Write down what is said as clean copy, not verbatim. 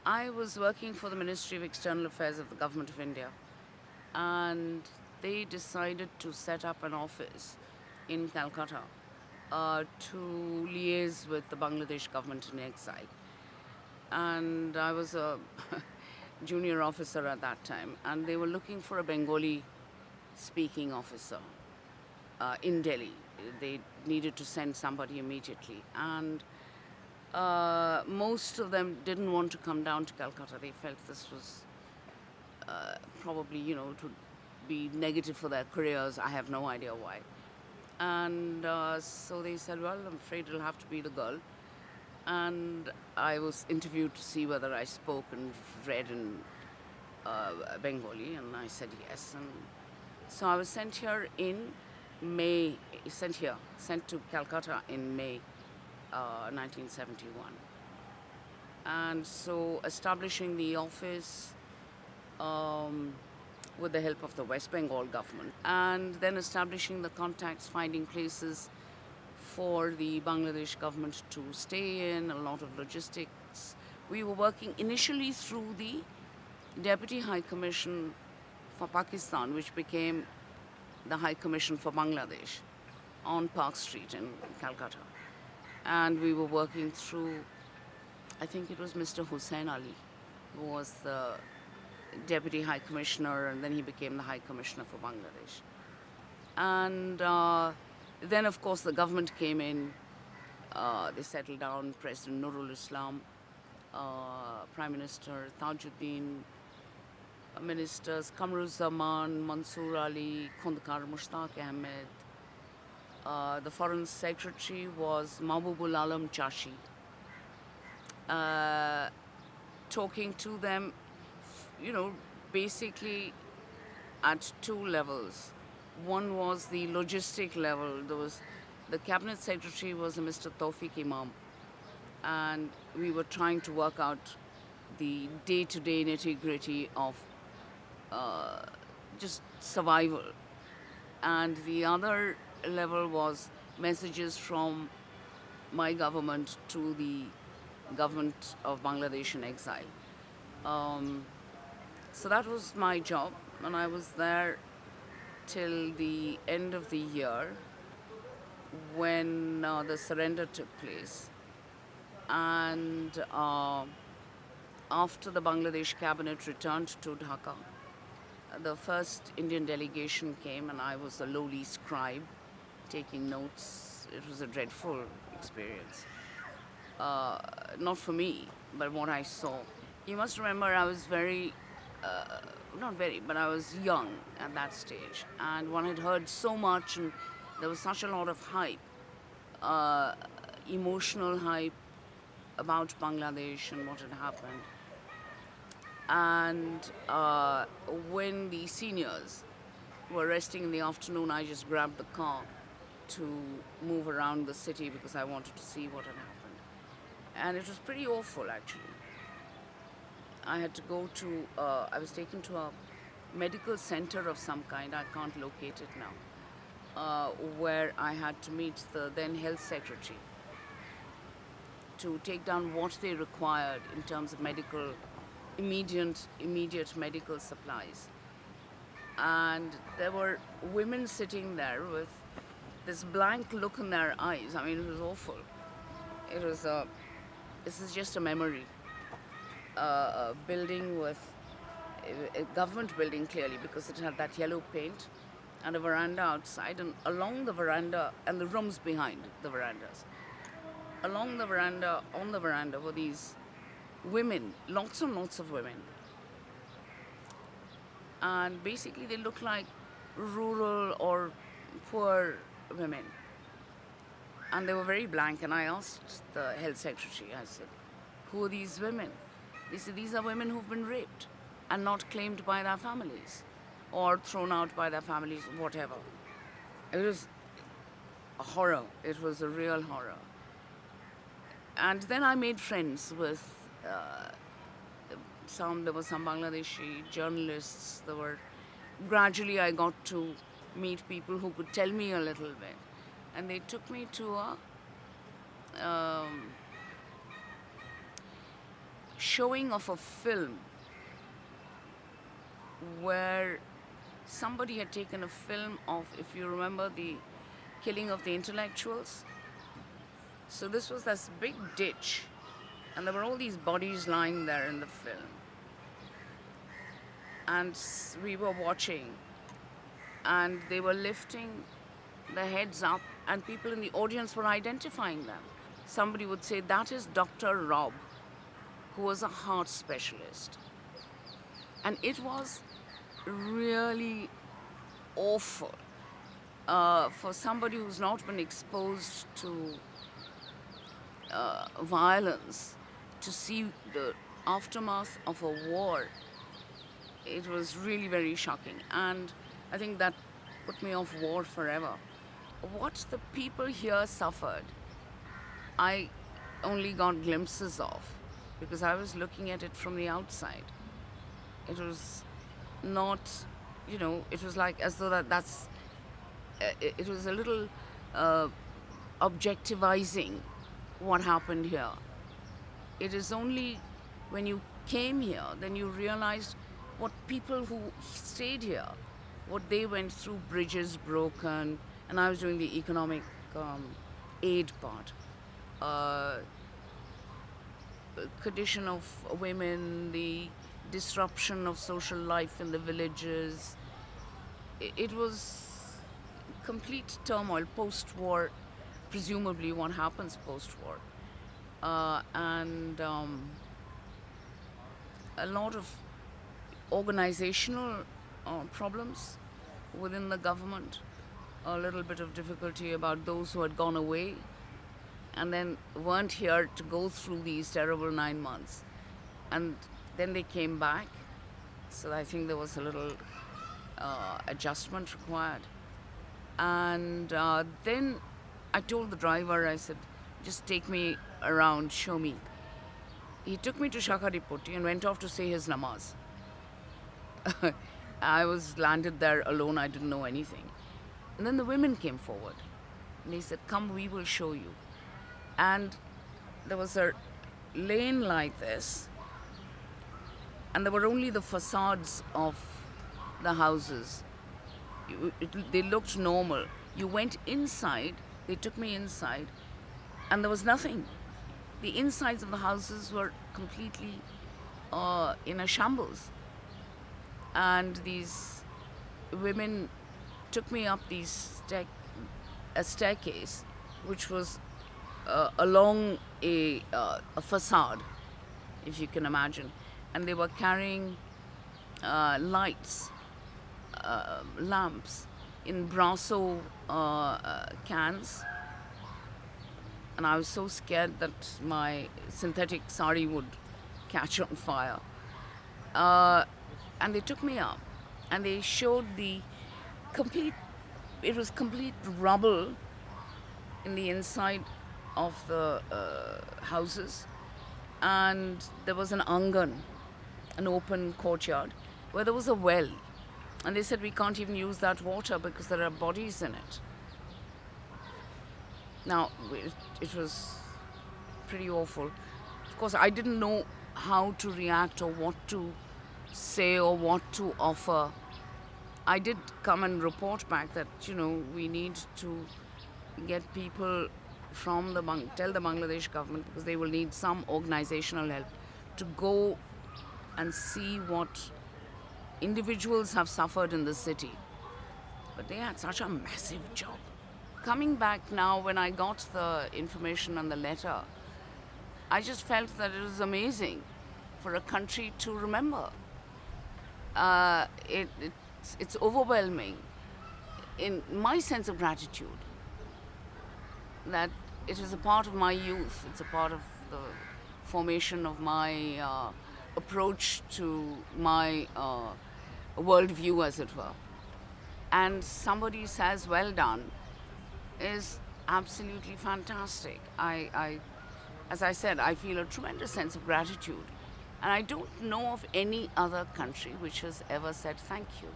I was working for the Ministry of External Affairs of the Government of India, and they decided to set up an office in Calcutta to liaise with the Bangladesh government in exile. And I was a junior officer at that time, and they were looking for a Bengali speaking officer in Delhi. They needed to send somebody immediately, and most of them didn't want to come down to Calcutta. They felt this was probably, it would be negative for their careers. I have no idea why. And so they said, well, I'm afraid it'll have to be the girl. And I was interviewed to see whether I spoke and read in Bengali, and I said yes. And so I was sent here in May, sent to Calcutta in May 1971. And so establishing the office with the help of the West Bengal government, and then establishing the contacts, finding places for the Bangladesh government to stay in, a lot of logistics. We were working initially through the Deputy High Commission for Pakistan, which became the High Commission for Bangladesh on Park Street in Calcutta. And we were working through, I think it was Mr. Hussain Ali, who was the Deputy High Commissioner, and then he became the High Commissioner for Bangladesh. And then, of course, the government came in, they settled down, President Nurul Islam, Prime Minister Tajuddin, ministers Kamruzzaman, Mansoor Ali, Khundkar Mushtaq Ahmed. The Foreign Secretary was Mahbubul Alam Chashi. Talking to them, basically at two levels. One was the logistic level. The Cabinet Secretary was a Mr. Tawfiq Imam, and we were trying to work out the day-to-day nitty-gritty of just survival. And the other level was messages from my government to the government of Bangladesh in exile. So that was my job, and I was there till the end of the year when the surrender took place. And after the Bangladesh cabinet returned to Dhaka, the first Indian delegation came, and I was a lowly scribe taking notes. It was a dreadful experience. Not for me, but what I saw. You must remember I was but I was young at that stage, and one had heard so much, and there was such a lot of hype, emotional hype about Bangladesh and what had happened. And when the seniors were resting in the afternoon, I just grabbed the car to move around the city because I wanted to see what had happened. And it was pretty awful, actually. I had to go to, I was taken to a medical center of some kind, I can't locate it now, where I had to meet the then health secretary to take down what they required in terms of immediate medical supplies. And there were women sitting there with this blank look in their eyes. I mean, it was awful. It was this is just a memory. A building with a government building, clearly, because it had that yellow paint, and a veranda outside, and along the veranda, and the rooms behind the verandas. Along the veranda, on the veranda, were these women, lots and lots of women. And basically they look like rural or poor women. And they were very blank, and I asked the health secretary, I said, who are these women? They said, these are women who've been raped and not claimed by their families or thrown out by their families, whatever. It was a horror. It was a real horror. And then I made friends with there were some Bangladeshi journalists. Gradually I got to meet people who could tell me a little bit. And they took me to a showing of a film where somebody had taken a film of, if you remember, the killing of the intellectuals. So this was this big ditch, and there were all these bodies lying there in the film. And we were watching, and they were lifting their heads up, and people in the audience were identifying them. Somebody would say, that is Dr. Rob, who was a heart specialist. And it was really awful for somebody who's not been exposed to violence to see the aftermath of a war. It was really very shocking, and I think that put me off war forever. What the people here suffered, I only got glimpses of because I was looking at it from the outside. It was not, it was like as though it was a little objectivizing what happened here. It is only when you came here, then you realized what people who stayed here, what they went through, bridges broken, and I was doing the economic aid part. Condition of women, the disruption of social life in the villages. It was complete turmoil, post-war, presumably what happens post-war. And a lot of organizational problems within the government, a little bit of difficulty about those who had gone away and then weren't here to go through these terrible 9 months. And then they came back, so I think there was a little adjustment required. And then I told the driver, I said, just take me around, show me. He took me to Shakaripoti and went off to say his namaz. I was landed there alone, I didn't know anything. And then the women came forward and they said, come, we will show you. And there was a lane like this, and there were only the facades of the houses. They looked normal. You went inside, they took me inside, and there was nothing. The insides of the houses were completely in a shambles. And these women took me up a staircase, which was along a facade, if you can imagine. And they were carrying lights, lamps in Brasso cans. And I was so scared that my synthetic sari would catch on fire. And they took me up and they showed it was complete rubble in the inside of the houses. And there was an angan, an open courtyard, where there was a well. And they said, we can't even use that water because there are bodies in it. Now, it was pretty awful. Of course, I didn't know how to react or what to say or what to offer. I did come and report back that, we need to get people from tell the Bangladesh government, because they will need some organizational help, to go and see what individuals have suffered in the city. But they had such a massive job. Coming back now, when I got the information and the letter, I just felt that it was amazing for a country to remember. It's overwhelming in my sense of gratitude that it is a part of my youth, it's a part of the formation of my approach to my worldview, as it were. And somebody says, well done, is absolutely fantastic. As I said, I feel a tremendous sense of gratitude. And I don't know of any other country which has ever said thank you.